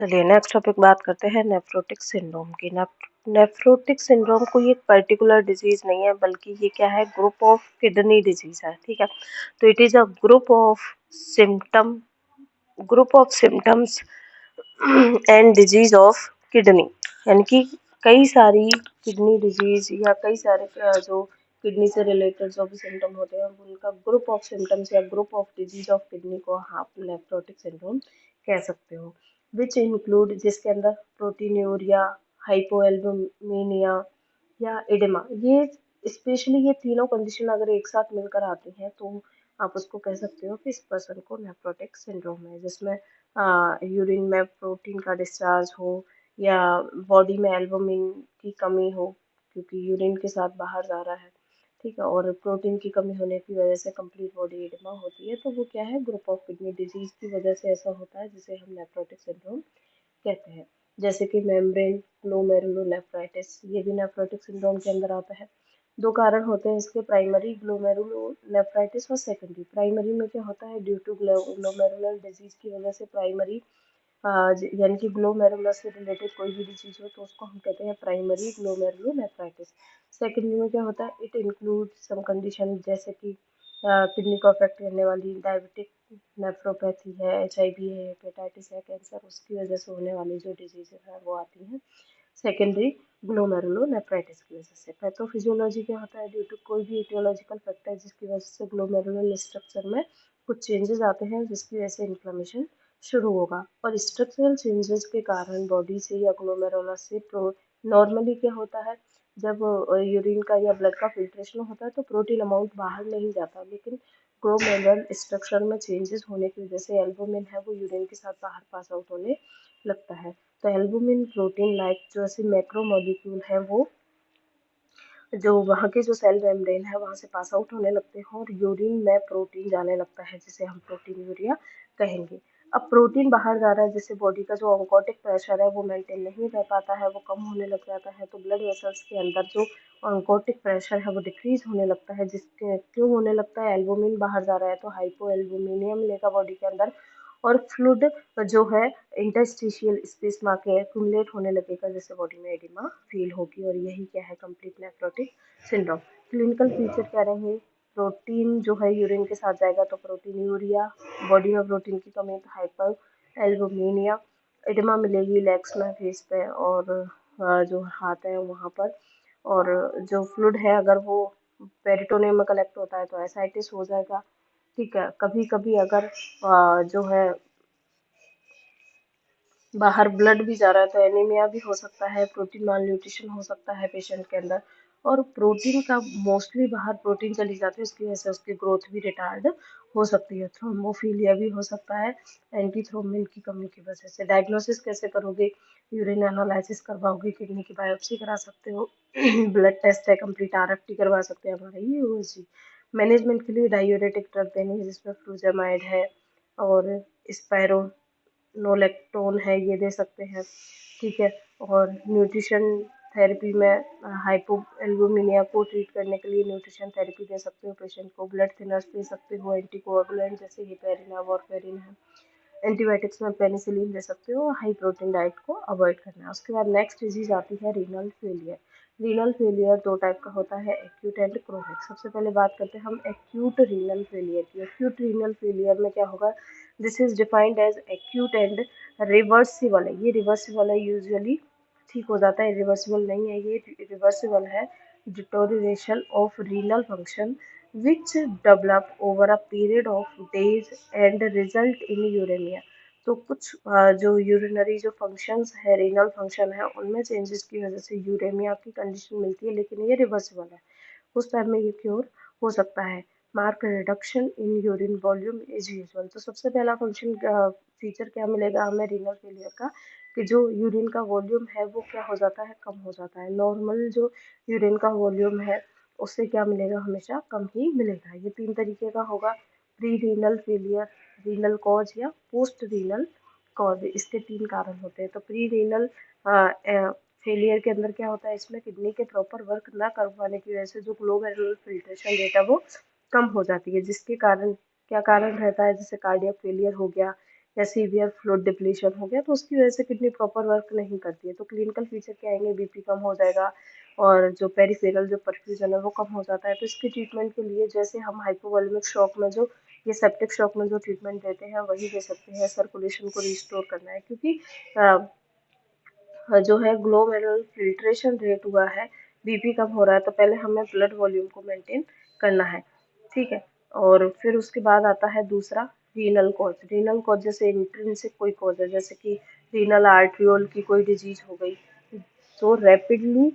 चलिए next topic बात करते हैं नेफ्रोटिक सिंड्रोम की। नेफ्रोटिक सिंड्रोम कोई एक पर्टिकुलर डिजीज नहीं है, बल्कि ये क्या है, ग्रुप ऑफ किडनी डिजीज है। ठीक है, तो it is a group of symptoms and disease of kidney, यानी कि कई सारी किडनी डिजीज या कई सारे जो किडनी से रिलेटेड जो भी सिम्टम होते हैं उनका ग्रुप ऑफ सिम्टम्स या group of disease of kidney को आप नेफ्रोटिक सिंड्रोम कह सकते हो। विच इंक्लूड, जिसके अंदर प्रोटीन्यूरिया, हाइपोएल्बुमिनिया या एडिमा, ये स्पेशली ये तीनों कंडीशन अगर एक साथ मिलकर आती हैं तो आप उसको कह सकते हो कि इस पर्सन को नेफ्रोटिक सिंड्रोम है, जिसमें यूरिन में प्रोटीन का डिस्चार्ज हो या बॉडी में एल्बुमिन की कमी हो, क्योंकि यूरिन के साथ बाहर जा रहा है। ठीक है, और प्रोटीन की कमी होने की वजह से कंप्लीट बॉडी एडिमा होती है, तो वो क्या है, ग्रुप ऑफ किडनी डिजीज की वजह से ऐसा होता है, जिसे हम नेफ्रोटिक सिंड्रोम कहते हैं। जैसे कि मेम्ब्रेन ग्लोमेरुलोनेफ्राइटिस, ये भी नेफ्रोटिक सिंड्रोम के अंदर आता है। दो कारण होते हैं इसके, प्राइमरी ग्लोमेरुलोनेफ्राइटिस और सेकेंडरी। प्राइमरी में क्या होता है, ड्यू टू ग्लोमेरुलर डिजीज की वजह से प्राइमरी यानी कि ग्लोमेरुलर से रिलेटेड कोई भी डिजीज हो तो उसको हम कहते हैं प्राइमरी ग्लोमेरुलोनेफ्राइटिस। सेकेंडरी में क्या होता है, इट इंक्लूड सम कंडीशन, जैसे कि किडनी को अफेक्ट करने वाली डायबिटिक नेफ्रोपैथी है, HIV है, हेपेटाइटिस है, कैंसर, उसकी वजह से होने वाली जो डिजीज है वो आती हैं सेकेंडरी ग्लोमेरुलोनेफ्राइटिस की वजह से। पैथोफिजियोलॉजी क्या होता है, ड्यू टू कोई भी इटियोलॉजिकल फैक्टर जिसकी वजह से ग्लोमेरुलर स्ट्रक्चर में कुछ चेंजेस आते हैं, जिसकी वजह से इन्फ्लेमेशन शुरू होगा। और स्ट्रक्चरल चेंजेस के कारण बॉडी से या ग्लोमेरुलर से नॉर्मली क्या होता है, जब यूरिन का या ब्लड का फिल्ट्रेशन होता है तो प्रोटीन अमाउंट बाहर नहीं जाता, लेकिन ग्लोमेरुलर स्ट्रक्चर में चेंजेस होने की वजह से एल्बुमिन है वो यूरिन के साथ बाहर पास आउट होने लगता है। तो एल्बुमिन प्रोटीन लाइक जो ऐसे मैक्रो मॉलिक्यूल है वो जो वहाँ के जो सेल मेम्ब्रेन है वहाँ से पास आउट होने लगते हैं और यूरिन में प्रोटीन जाने लगता है, जिसे हम प्रोटीन यूरिया कहेंगे। अब प्रोटीन बाहर जा रहा है, जिससे बॉडी का जो ऑन्कोटिक प्रेशर है वो मेंटेन नहीं रह पाता है, वो कम होने लग जाता है, तो ब्लड वेसल्स के अंदर जो ऑन्कोटिक प्रेशर है वो डिक्रीज होने लगता है। जिसके क्यों होने लगता है, एल्बुमिन बाहर जा रहा है तो हाइपो एल्बुमिनियम लेगा बॉडी के अंदर, और फ्लूइड जो है इंटरस्टिशियल स्पेस में आके एक्यूमुलेट होने लगेगा, जिससे बॉडी में एडिमा फील होगी। और यही क्या है, complete nephrotic syndrome. Clinical feature क्या रहेंगे, प्रोटीन जो है यूरिन के साथ जाएगा तो प्रोटीन यूरिया, बॉडी में प्रोटीन की कमी तो हाइपर एल्बुमिनिया, एडिमा मिलेगी लेग्स में, फेस पे और जो हाथ है वहाँ पर। और जो फ्लूइड है अगर वो पेरिटोनियम में कलेक्ट होता है तो एसाइटिस हो जाएगा। ठीक है, कभी कभी अगर जो है बाहर ब्लड भी जा रहा है तो एनीमिया भी हो सकता है, प्रोटीन माल न्यूट्रिशन हो सकता है पेशेंट के अंदर। और प्रोटीन का मोस्टली बाहर प्रोटीन चली जाती है, उसकी वजह से उसकी ग्रोथ भी रिटार्ड हो सकती है, थ्रोम्बोफीलिया भी हो सकता है एंटी थ्रोम्बिन की कमी की वजह से। डायग्नोसिस कैसे करोगे, यूरिन एनालिसिस करवाओगे, किडनी की बायोप्सी करा सकते हो, ब्लड टेस्ट है कंप्लीट, RFT करवा सकते हैं हमारा ये यूएसजी। मैनेजमेंट के लिए डायूरेटिक ड्रग देनी है, जिसमें फ्लूजामाइड है और स्पायरो नोलेक्टोन है, ये दे सकते हैं। ठीक है, और न्यूट्रिशन थेरेपी में हाइपो एल्बुमिनिया को ट्रीट करने के लिए न्यूट्रिशन थेरेपी दे सकते हो पेशेंट को, ब्लड थिनर्स दे सकते हो, एंटीकोअगुलेंट जैसे हिपेरिन है, वॉरफेरिन है, एंटीबायोटिक्स में पेनिसिलिन दे सकते हो, हाई प्रोटीन डाइट को अवॉइड करना है। उसके बाद नेक्स्ट डिजीज आती है रीनल फेलियर। रीनल फेलियर दो टाइप का होता है, एक्यूट एंड क्रोनिक। सबसे पहले बात करते हैं हम एक्यूट रीनल फेलियर की। एक्यूट रीनल फेलियर में क्या होगा, this is defined as acute and reversible है। ये रिवर्सिबल है, यूजुअली ठीक हो जाता है, रिवर्सिबल नहीं है, ये रिवर्सिबल है। Deterioration of renal function which develop over a period of days and result in uremia। तो कुछ जो यूरिनरी जो फंक्शंस है, रीनल फंक्शन है, उनमें चेंजेस की वजह से यूरेमिया की कंडीशन मिलती है, लेकिन ये रिवर्सिबल है, उस टाइम में ये क्योर हो सकता है। Mark reduction in urine volume is usual. तो सबसे पहला फंक्शन फीचर क्या मिलेगा हमें रीनल फेलियर का, कि जो यूरिन का वॉल्यूम है वो क्या हो जाता है, कम हो जाता है। नॉर्मल जो यूरिन का वॉल्यूम है उससे क्या मिलेगा, हमेशा कम ही मिलेगा। ये तीन तरीके का होगा, pre renal failure, renal cause या पोस्ट रीनल कॉज, इसके तीन कारण होते हैं। तो प्री रीनल फेलियर के अंदर क्या होता है, इसमें किडनी के प्रॉपर वर्क ना कर पाने की वजह से जो ग्लोमेरुलर फिल्ट्रेशन रेट है वो कम हो जाती है, जिसके कारण क्या कारण रहता है, जैसे कार्डियक फेलियर हो गया या सीवियर फ्लूइड डिप्लीशन हो गया, तो उसकी वजह से किडनी प्रॉपर वर्क नहीं करती है। तो क्लिनिकल फीचर क्या आएंगे, बीपी कम हो जाएगा और जो पेरिफेरल जो परफ्यूजन है वो कम हो जाता है। तो इसके ट्रीटमेंट के लिए जैसे हम हाइपोवोलेमिक शॉक में जो ये सेप्टिक शॉक में जो ट्रीटमेंट देते हैं वही दे सकते हैं। सर्कुलेशन को रिस्टोर करना है, क्योंकि जो है ग्लोमेरुलर फिल्ट्रेशन रेट हुआ है, बीपी कम हो रहा है, तो पहले हमें ब्लड वॉल्यूम को मेंटेन करना है, ठीक है। और फिर उसके बाद आता है दूसरा रीनल कॉज। रीनल कॉज जैसे इंट्रिंसिक कोई कॉज है, जैसे कि रीनल आर्ट्रियोल की कोई डिजीज हो गई, तो rapidly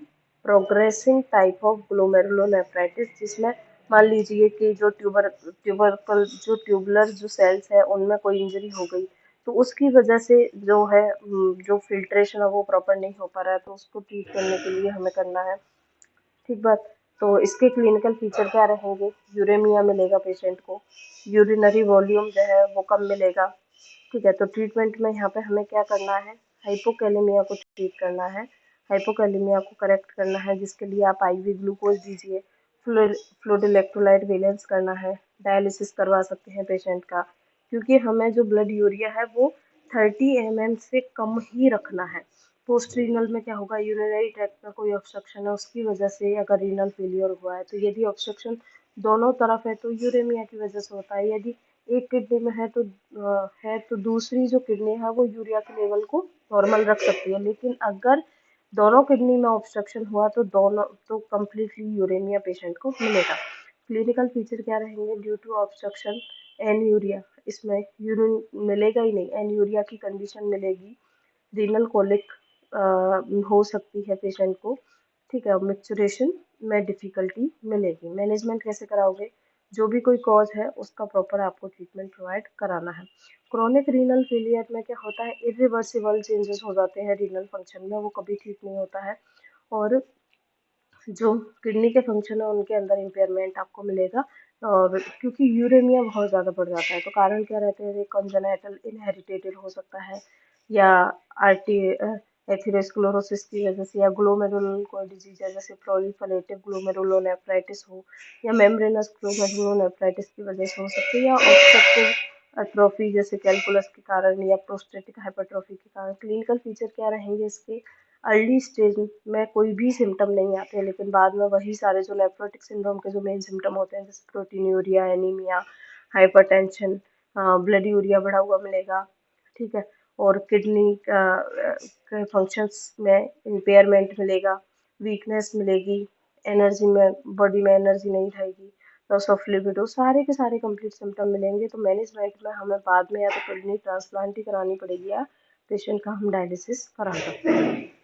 progressing type of glomerulonephritis, जिसमें मान लीजिए कि जो ट्यूबरकल जो ट्यूबुलर जो सेल्स है उनमें कोई इंजरी हो गई, तो उसकी वजह से जो है जो फिल्ट्रेशन है वो प्रॉपर नहीं हो पा रहा है, तो उसको ट्रीट करने के लिए हमें करना है, ठीक बात। तो इसके क्लिनिकल फीचर क्या रहेंगे, यूरेमिया मिलेगा पेशेंट को, यूरिनरी वॉल्यूम जो है वो कम मिलेगा, ठीक है। तो ट्रीटमेंट में यहाँ पे हमें क्या करना है, हाइपोकैलेमिया को ट्रीट करना है, हाइपोकैलेमिया को करेक्ट करना है, जिसके लिए आप आईवी ग्लूकोज दीजिए, फ्लूइड इलेक्ट्रोलाइट बैलेंस करना है, डायलिसिस करवा सकते हैं पेशेंट का, क्योंकि हमें जो ब्लड यूरिया है वो 30 ml से कम ही रखना है। पोस्ट रीनल में क्या होगा, यूरिनरी ट्रैक्ट में कोई ऑब्स्ट्रक्शन है उसकी वजह से अगर रीनल फेलियर हुआ है, तो यदि ऑब्स्ट्रक्शन दोनों तरफ है तो यूरेमिया की वजह से होता है। यदि एक किडनी में है तो दूसरी जो किडनी है वो यूरिया के लेवल को नॉर्मल रख सकती है, लेकिन अगर दोनों किडनी में ऑब्स्ट्रक्शन हुआ तो दोनों तो कम्प्लीटली यूरेमिया पेशेंट को मिलेगा। क्लिनिकल फीचर क्या रहेंगे, ड्यू टू ऑब्स्ट्रक्शन एनयूरिया, इसमें यूरिन मिलेगा ही नहीं, एनयूरिया की कंडीशन मिलेगी, रीनल कोलिक हो सकती है पेशेंट को, ठीक है, मिक्सचरेशन में डिफिकल्टी मिलेगी। मैनेजमेंट कैसे कराओगे, जो भी कोई कॉज है उसका प्रॉपर आपको ट्रीटमेंट प्रोवाइड कराना है। क्रोनिक रीनल फेलियर में क्या होता है, इरिवर्सिबल चेंजेस हो जाते हैं रीनल फंक्शन में, वो कभी ठीक नहीं होता है, और जो किडनी के फंक्शन है उनके अंदर इम्पेयरमेंट आपको मिलेगा। और क्योंकि यूरेमिया बहुत ज़्यादा बढ़ जाता है, तो कारण क्या रहते हैं, कंजेनाइटल इनहेरिटेड हो सकता है, या आर्टी एथेरोस्क्लेरोसिस की वजह से, या ग्लोमेरुलर कोई डिजीज है जैसे प्रोलिफरेटिव ग्लोमेरुलोनेफ्राइटिस हो, या मेम्ब्रेनस ग्लोमेरुलोनेफ्राइटिस की वजह से हो सकती है, या ऑब्स्ट्रक्टिव एट्रोफी जैसे कैलकुलस के कारण या प्रोस्टेटिक हाइपरट्रोफी के कारण। क्लिनिकल फीचर क्या रहेंगे इसके, अर्ली स्टेज में कोई भी सिम्टम नहीं आते, लेकिन बाद में वही सारे जो नेफ्रोटिक सिंड्रोम के जो मेन सिम्टम होते हैं, जैसे proteinuria, anaemia, hypertension, blood urea बढ़ा हुआ मिलेगा, ठीक है, और किडनी के फंक्शंस में इम्पेयरमेंट मिलेगा, वीकनेस मिलेगी, एनर्जी में बॉडी में एनर्जी नहीं रहेगी, लॉस ऑफ लिबिडो, सारे के सारे कंप्लीट सिम्टम मिलेंगे। तो मैनेजमेंट में हमें बाद में या तो किडनी ट्रांसप्लांट ही करानी पड़ेगी, या पेशेंट का हम डायलिसिस करा सकते हैं।